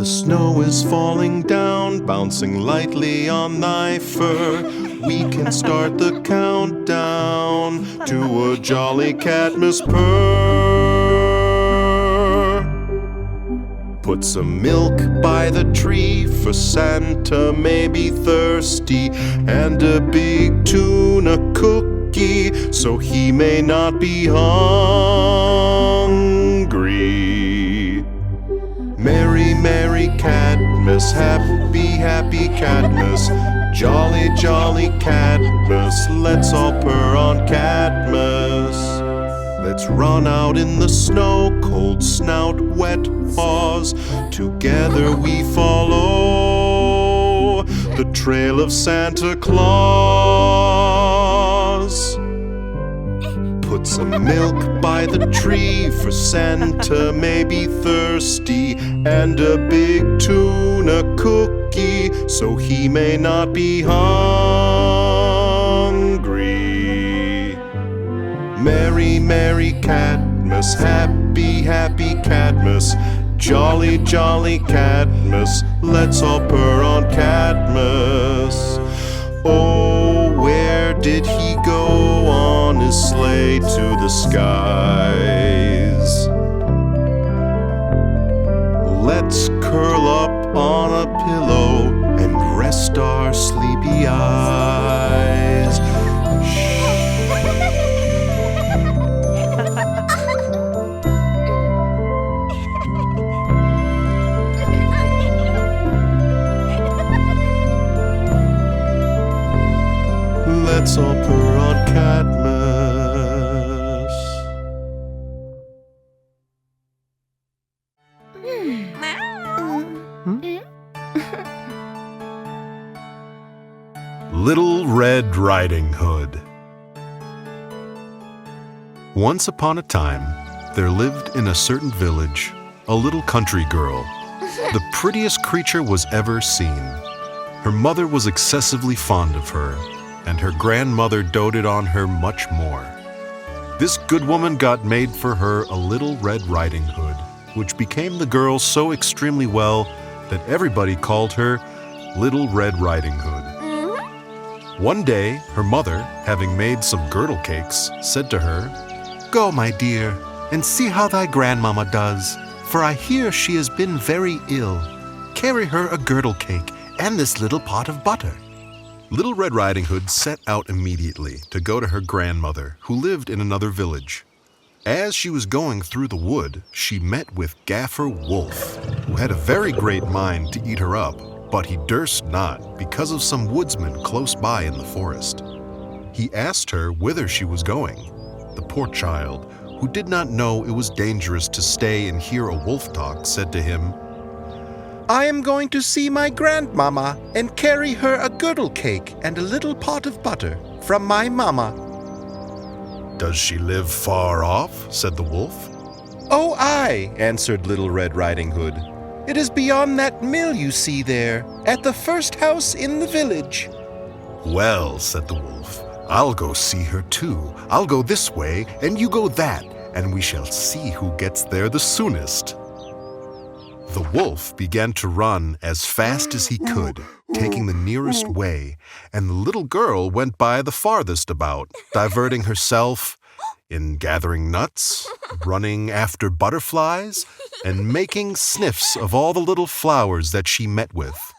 The snow is falling down, bouncing lightly on thy fur. We can start the countdown to a jolly Catmas purr. Put some milk by the tree, for Santa may be thirsty, and a big tuna cookie, so he may not be hungry. Merry, merry Catmas, happy, happy Catmas, jolly, jolly Catmas, let's all purr on Catmas. Let's run out in the snow, cold snout, wet paws. Together we follow the trail of Santa Claus. Put some milk by the tree, for Santa may be thirsty, and a big tuna cookie, so he may not be hungry. Merry, merry Catmas, happy, happy Catmas, jolly, jolly Catmas, let's all purr on Catmas. Oh, where did he go on his sleigh to the skies? Let's curl up on a pillow and rest our sleepy eyes. Let's all purr on Catmas. Little Red Riding Hood. Once upon a time, there lived in a certain village a little country girl. The prettiest creature was ever seen. Her mother was excessively fond of her, and her grandmother doted on her much more. This good woman got made for her a little Red Riding Hood, which became the girl so extremely well that everybody called her Little Red Riding Hood. One day, her mother, having made some girdle cakes, said to her, "Go, my dear, and see how thy grandmamma does, for I hear she has been very ill. Carry her a girdle cake and this little pot of butter." Little Red Riding Hood set out immediately to go to her grandmother, who lived in another village. As she was going through the wood, she met with Gaffer Wolf, who had a very great mind to eat her up, but he durst not because of some woodsmen close by in the forest. He asked her whither she was going. The poor child, who did not know it was dangerous to stay and hear a wolf talk, said to him, "I am going to see my grandmamma and carry her a girdle cake and a little pot of butter from my mamma." "Does she live far off?" said the wolf. "Oh, aye," answered Little Red Riding Hood. "It is beyond that mill you see there, at the first house in the village." "Well," said the wolf, "I'll go see her too. I'll go this way and you go that, and we shall see who gets there the soonest." The wolf began to run as fast as he could, taking the nearest way, and the little girl went by the farthest about, diverting herself in gathering nuts, running after butterflies, and making sniffs of all the little flowers that she met with.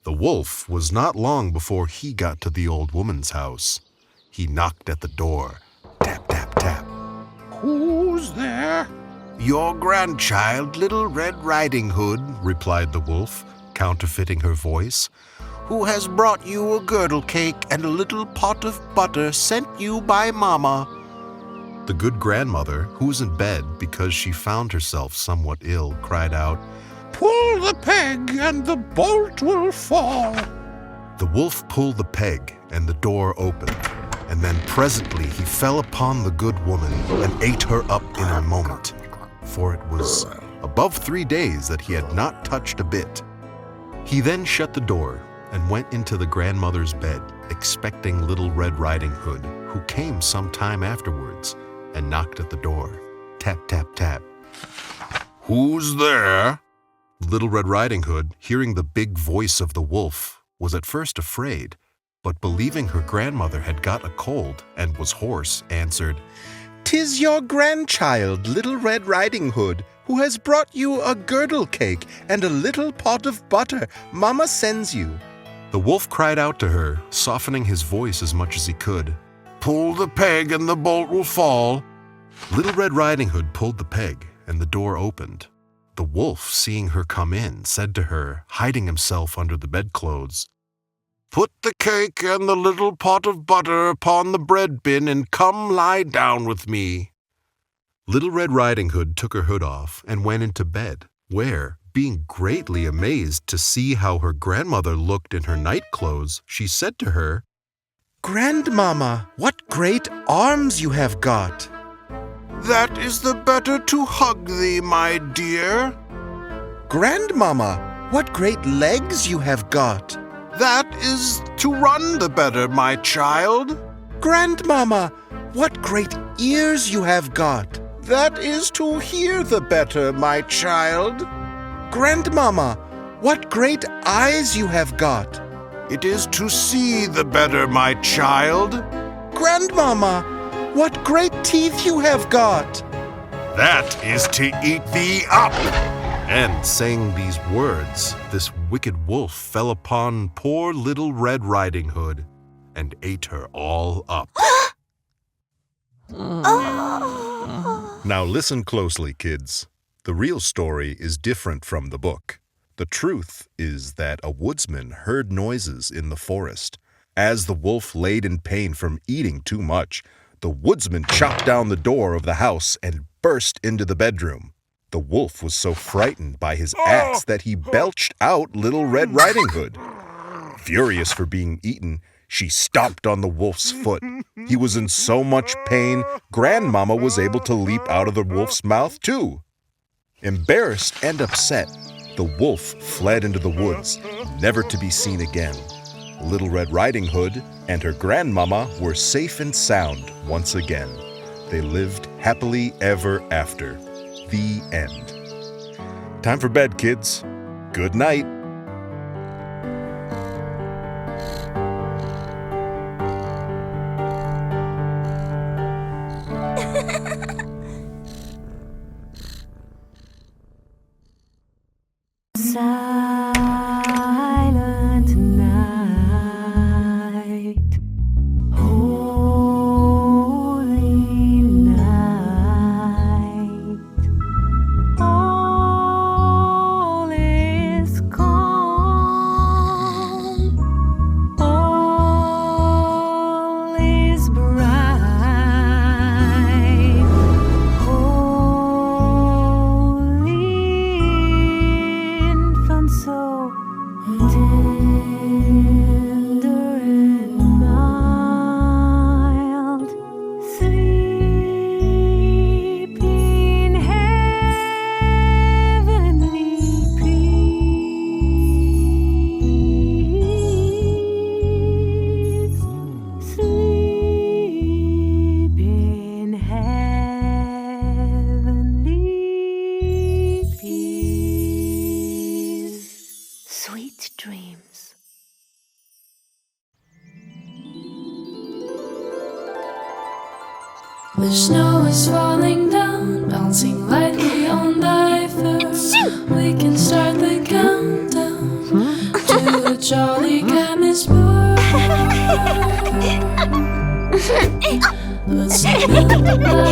The wolf was not long before he got to the old woman's house. He knocked at the door. Tap, tap, tap. "Who's there?" "Your grandchild, Little Red Riding Hood," replied the wolf, counterfeiting her voice, "who has brought you a girdle cake and a little pot of butter sent you by Mama." The good grandmother, who was in bed because she found herself somewhat ill, cried out, "Pull the peg and the bolt will fall." The wolf pulled the peg and the door opened, and then presently he fell upon the good woman and ate her up in a moment. For it was above 3 days that he had not touched a bit. He then shut the door and went into the grandmother's bed, expecting Little Red Riding Hood, who came some time afterwards and knocked at the door. Tap, tap, tap. "Who's there?" Little Red Riding Hood, hearing the big voice of the wolf, was at first afraid, but believing her grandmother had got a cold and was hoarse, answered, "'Tis your grandchild, Little Red Riding Hood, who has brought you a girdle cake and a little pot of butter Mama sends you." The wolf cried out to her, softening his voice as much as he could, "Pull the peg and the bolt will fall." Little Red Riding Hood pulled the peg, and the door opened. The wolf, seeing her come in, said to her, hiding himself under the bedclothes, "Put the cake and the little pot of butter upon the bread bin and come lie down with me." Little Red Riding Hood took her hood off and went into bed, where, being greatly amazed to see how her grandmother looked in her night clothes, she said to her, "Grandmama, what great arms you have got!" "That is the better to hug thee, my dear." "Grandmama, what great legs you have got!" "That is to run the better, my child." "Grandmama, what great ears you have got!" "That is to hear the better, my child." "Grandmama, what great eyes you have got!" "It is to see the better, my child." "Grandmama, what great teeth you have got!" "That is to eat thee up." And saying these words, this wicked wolf fell upon poor Little Red Riding Hood and ate her all up. Now listen closely, kids. The real story is different from the book. The truth is that a woodsman heard noises in the forest. As the wolf laid in pain from eating too much, the woodsman chopped down the door of the house and burst into the bedroom. The wolf was so frightened by his axe that he belched out Little Red Riding Hood. Furious for being eaten, she stomped on the wolf's foot. He was in so much pain, Grandmama was able to leap out of the wolf's mouth too. Embarrassed and upset, the wolf fled into the woods, never to be seen again. Little Red Riding Hood and her grandmama were safe and sound once again. They lived happily ever after. The end. Time for bed, kids. Good night. Silent night, holy night, all is calm, all is bright, holy infant so tender and mild, sleep in heavenly peace, sleep in heavenly peace. Sweet dreams. The snow is falling down, bouncing lightly on thy fur. We can start the countdown to a jolly Catmas bird. Let's sit by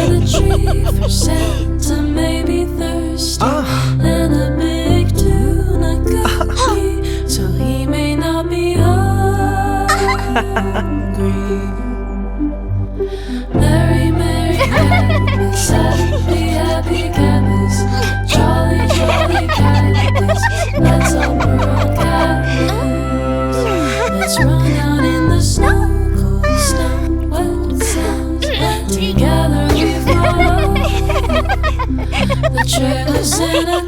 the tree for Santa may be thirsty, and a big tuna cookie so he may not be hungry. Merry, merry Catmas, happy, happy Catmas, jolly, jolly Catmas, let's all burn Catmas. Let's run out in the snow, cold snow, wet sounds, together we follow the trail of Santa